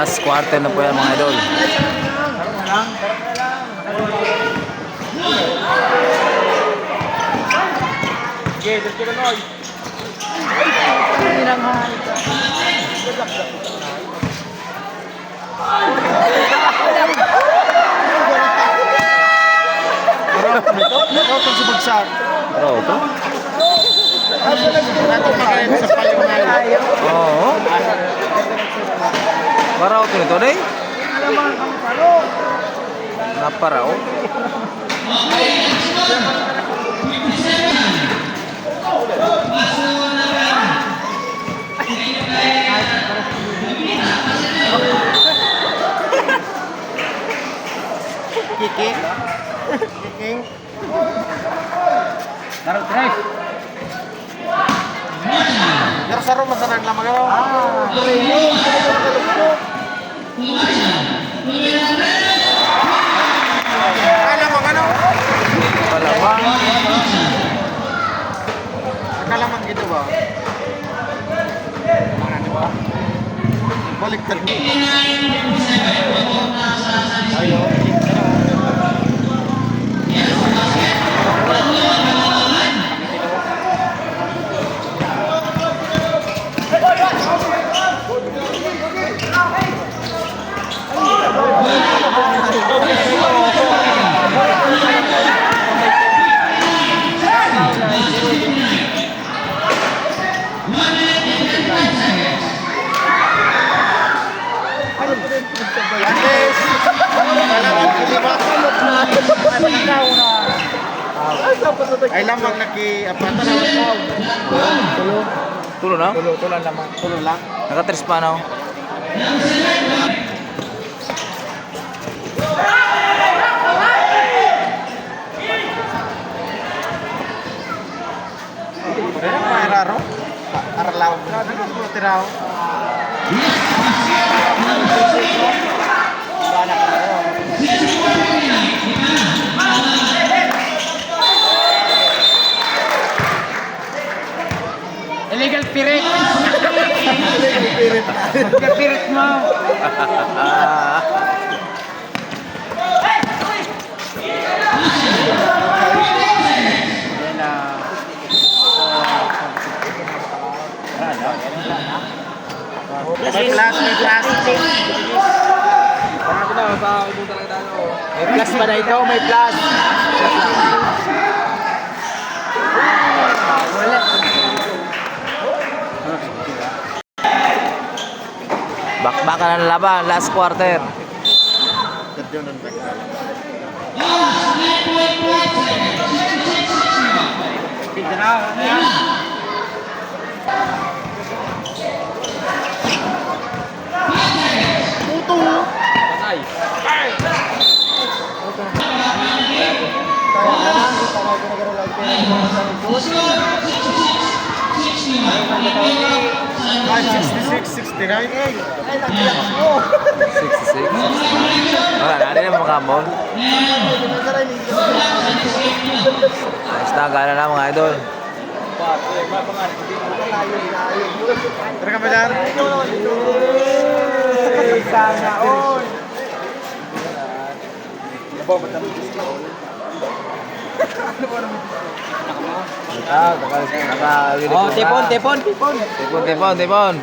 Last quarter na po yan mga idol. Okay, let's go na noy. Ito si bagsak. Bro, ito? Ito pagkain sa payungan. Oo. Parao ito nito, day? Naparao? Kiki. Kiki. Darot guys. Pero sa rumah sanang lamang ano? Akala mo ano? Palamang. Akala mo gitu ba? Ano ba? Balik tadi. Ayo. Ay lamang naki-apata na ako. Tulo na? Tulan lamang. Tulo lang. Nakatres pa na. Pero mairaro. Aralaw. Ano mo tiraw? Illegal spirit. Pirit. Illegal spirit mo. May plus. May plus ba na ito? May plus. Wala. Bakbakan na laban, last quarter. Kadyon ang bagay. Ay, 66, 69. 66. Wala, natin na mga kambol. Ayos na, gana na mga idol. Tara ka ba dyan? Sana all. Oh, tipon. Tipon. Tipon.